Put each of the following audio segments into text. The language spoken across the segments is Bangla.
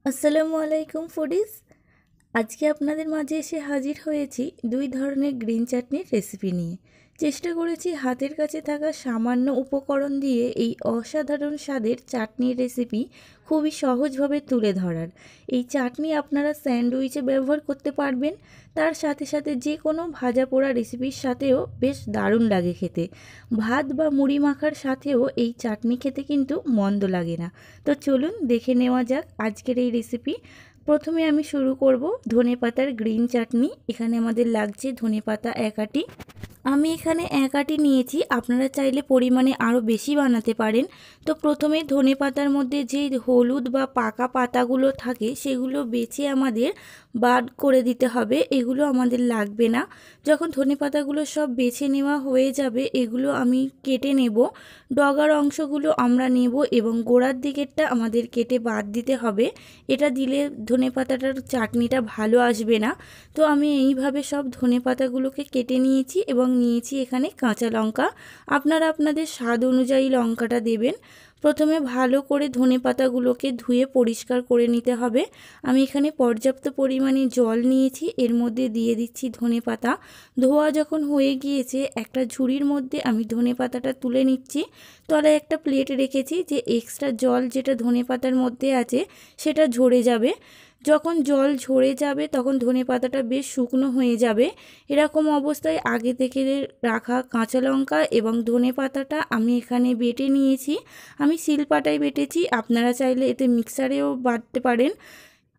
আসসালামু আলাইকুম ফুডিজ। আজকে আপনাদের মাঝে এসে হাজির হয়েছি দুই ধরনের গ্রিন চাটনির রেসিপি নিয়ে। চেষ্টা করেছি হাতের কাছে থাকা সামান্য উপকরণ দিয়ে এই অসাধারণ স্বাদের চাটনির রেসিপি খুবই সহজভাবে তুলে ধরার। এই চাটনি আপনারা স্যান্ডউইচে ব্যবহার করতে পারবেন, তার সাথে সাথে যে কোনো ভাজা পোড়া রেসিপির সাথেও বেশ দারুণ লাগে খেতে। ভাত বা মুড়ি মাখার সাথেও এই চাটনি খেতে কিন্তু মন্দ লাগে না। তো চলুন দেখে নেওয়া যাক আজকের এই রেসিপি। প্রথমে আমি শুরু করব ধনেপাতার গ্রিন চাটনি। এখানে আমাদের লাগছে ধনেপাতা 1 আঁটি। আমি এখানে 1 আঁটি নিয়েছি, আপনারা চাইলে পরিমাণে আরও বেশি বানাতে পারেন। তো প্রথমে ধনেপাতার মধ্যে যে হলুদ বা পাকা পাতাগুলো থাকে সেগুলো বেছে আমাদের বাদ করে দিতে হবে, এগুলো আমাদের লাগবে না। যখন ধনেপাতাগুলো সব বেছে নেওয়া হয়ে যাবে এগুলো আমি কেটে নেব। ডগার অংশগুলো আমরা নেব এবং গোড়ার দিকেরটা আমাদের কেটে বাদ দিতে হবে। এটা দিলে ধনেপাতাটার চাটনিটা ভালো আসবে না। তো আমি এইভাবে সব ধনেপাতাগুলোকে কেটে নিয়েছি এবং নিয়েছি এখানে কাঁচা লঙ্কা। আপনারা আপনাদের স্বাদ অনুযায়ী লঙ্কাটা দেবেন। প্রথমে ভালো করে ধনেপাতাগুলোকে ধুয়ে পরিষ্কার করে নিতে হবে। আমি এখানে পর্যাপ্ত পরিমাণে জল নিয়েছি, এর মধ্যে দিয়ে দিচ্ছি ধনেপাতা। ধোয়া যখন হয়ে গিয়েছে একটা ঝুড়ির মধ্যে আমি ধনেপাতাটা তুলে নিচ্ছি। তলায় একটা প্লেট রেখেছি যে এক্সট্রা জল যেটা ধনেপাতার মধ্যে আছে সেটা ঝরে যাবে। যখন জল ঝরে যাবে তখন ধনেপাতাটা বেশ শুকনো হয়ে যাবে। এরকম অবস্থায় আগে থেকে রাখা কাঁচা লঙ্কা এবং ধনেপাতাটা আমি এখানে বেটে নিয়েছি। আমি শিলপাটায় বেটেছি, আপনারা চাইলে এতে মিক্সারেও বাটতে পারেন।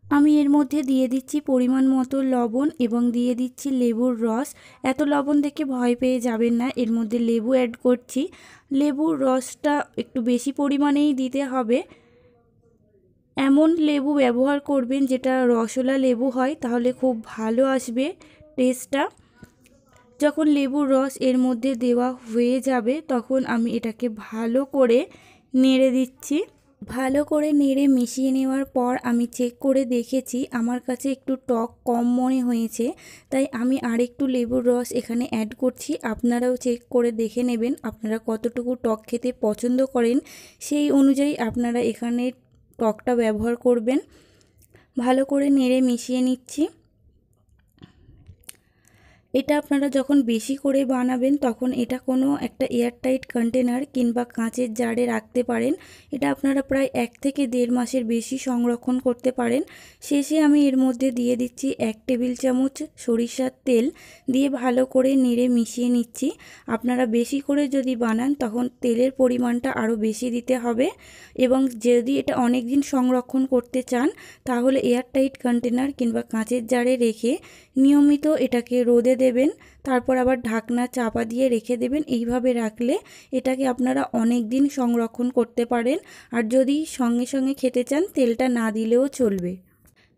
আমি এর মধ্যে দিয়ে দিচ্ছি পরিমাণ মতো লবণ এবং দিয়ে দিচ্ছি লেবুর রস। এত লবণ দেখে ভয় পেয়ে যাবেন না, এর মধ্যে লেবু অ্যাড করছি। লেবুর রসটা একটু বেশি পরিমাণেই দিতে হবে। এমন লেবু ব্যবহার করবেন যেটা রসওয়ালা লেবু হয়, তাহলে খুব ভালো আসবে টেস্টটা। যখন লেবুর রস এর মধ্যে দেওয়া হয়ে যাবে তখন আমি এটাকে ভালো করে নেড়ে দিচ্ছি। ভালো করে নেড়ে মিশিয়ে নেওয়ার পর আমি চেক করে দেখেছি আমার কাছে একটু টক কম মনে হয়েছে, তাই আমি আরেকটু লেবুর রস এখানে অ্যাড করছি। আপনারাও চেক করে দেখে নেবেন আপনারা কতটুকু টক খেতে পছন্দ করেন, সেই অনুযায়ী আপনারা এখানে টকটা ব্যবহার করবেন। ভালো করে নেড়ে মিশিয়ে নিচ্ছি। এটা আপনারা যখন বেশি করে বানাবেন তখন এটা কোনো একটা এয়ারটাইট কন্টেনার কিংবা কাঁচের জারে রাখতে পারেন। এটা আপনারা প্রায় 1 থেকে 1.5 মাসের বেশি সংরক্ষণ করতে পারেন। শেষে আমি এর মধ্যে দিয়ে দিচ্ছি 1 টেবিল চামচ সরিষার তেল, দিয়ে ভালো করে নেড়ে মিশিয়ে নিচ্ছি। আপনারা বেশি করে যদি বানান তখন তেলের পরিমাণটা আরও বেশি দিতে হবে এবং যদি এটা অনেক দিন সংরক্ষণ করতে চান তাহলে এয়ারটাইট কন্টেনার কিংবা কাঁচের জারে রেখে নিয়মিত এটাকে রোদে দেবেন, তারপর আবার ঢাকনা চাপা দিয়ে রেখে দেবেন। এইভাবে রাখলে এটাকে আপনারা অনেক দিন সংরক্ষণ করতে পারেন। আর যদি সঙ্গে সঙ্গে খেতে চান তেলটা না দিলেও চলবে।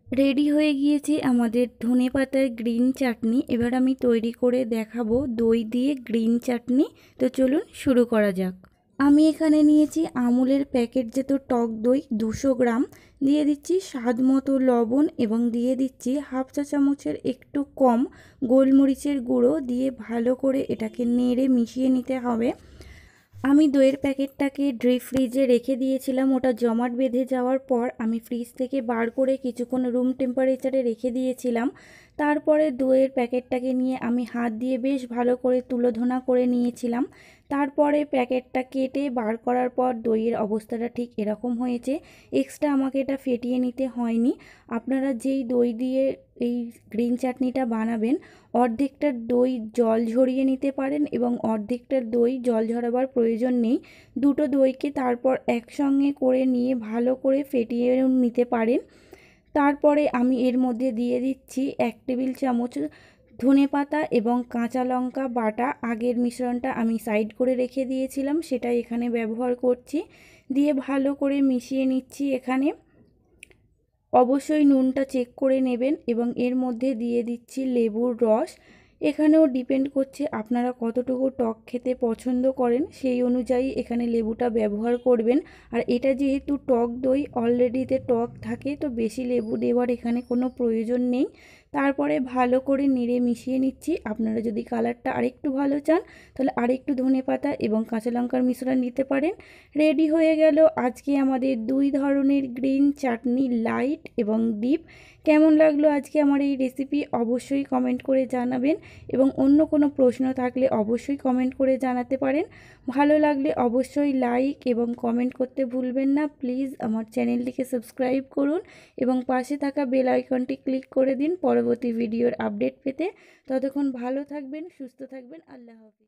রেডি হয়ে গিয়েছে আমাদের ধনেপাতার গ্রিন চাটনি। এবার আমি তৈরি করে দেখাবো দই দিয়ে গ্রিন চাটনি। তো চলুন শুরু করা যাক। আমি এখানে নিয়েছি আমুলের প্যাকেটজাত টক দই 200 গ্রাম, দিয়ে দিচ্ছি স্বাদ মতো লবণ এবং দিয়ে দিচ্ছি হাফ চা চামচের একটু কম গোলমরিচের গুঁড়ো, দিয়ে ভালো করে এটাকে নেড়ে মিশিয়ে নিতে হবে। আমি দইয়ের প্যাকেটটাকে ডিপ ফ্রিজে রেখে দিয়েছিলাম, ওটা জমাট বেঁধে যাওয়ার পর আমি ফ্রিজ থেকে বার করে কিছুক্ষণ রুম টেম্পারেচারে রেখে দিয়েছিলাম। তারপরে দইয়ের প্যাকেটটাকে নিয়ে আমি হাত দিয়ে বেশ ভালো করে তুলোধনা করে নিয়েছিলাম। তারপরে প্যাকেটটা কেটে বার করার পর দইয়ের অবস্থাটা ঠিক এরকম হয়েছে। এক্সট্রা আমাকে এটা ফেটিয়ে নিতে হয়নি। আপনারা যেই দই দিয়ে এই গ্রিন চাটনিটা বানাবেন অর্ধেকটার দই জল ঝরিয়ে নিতে পারেন এবং অর্ধেকটার দই জল ঝরাবার প্রয়োজন নেই। দুটো দইকে তারপর একসঙ্গে করে নিয়ে ভালো করে ফেটিয়ে নিতে পারেন। তারপরে আমি এর মধ্যে দিয়ে দিচ্ছি 1 টেবিল চামচ ধনেপাতা এবং কাঁচা লঙ্কা বাটা। আগের মিশ্রণটা আমি সাইড করে রেখে দিয়েছিলাম, সেটাই এখানে ব্যবহার করছি। দিয়ে ভালো করে মিশিয়ে নিচ্ছি। এখানে অবশ্যই নুনটা চেক করে নেবেন এবং এর মধ্যে দিয়ে দিচ্ছি লেবুর রস। এখানেও ডিপেন্ড করছে আপনারা কতটুকু টক খেতে পছন্দ করেন, সেই অনুযায়ী এখানে লেবুটা ব্যবহার করবেন। আর এটা যেহেতু টক দই অলরেডিতে টক থাকে, তো বেশি লেবু দেওয়ার এখানে কোনো প্রয়োজন নেই। তারপরে ভালো করে নেড়ে মিশিয়ে নিচ্ছি। আপনারা যদি কালারটা আরেকটু ভালো চান তাহলে আরেকটু ধনেপাতা এবং কাঁচা লঙ্কার মিশ্রণ নিতে পারেন। রেডি হয়ে গেল আজকে আমাদের 2 ধরনের গ্রিন চাটনি, লাইট এবং ডিপ। কেমন লাগলো আজকে আমার এই রেসিপি অবশ্যই কমেন্ট করে জানাবেন, এবং অন্য কোনো প্রশ্ন থাকলে অবশ্যই কমেন্ট করে জানাতে পারেন। ভালো লাগলে অবশ্যই লাইক এবং কমেন্ট করতে ভুলবেন না। প্লিজ আমার চ্যানেলটিকে সাবস্ক্রাইব করুন এবং পাশে থাকা বেল আইকনটি ক্লিক করে দিন পরবর্তী ভিডিওর আপডেট পেতে। ততক্ষণ ভালো থাকবেন, সুস্থ থাকবেন। আল্লাহ হাফেজ।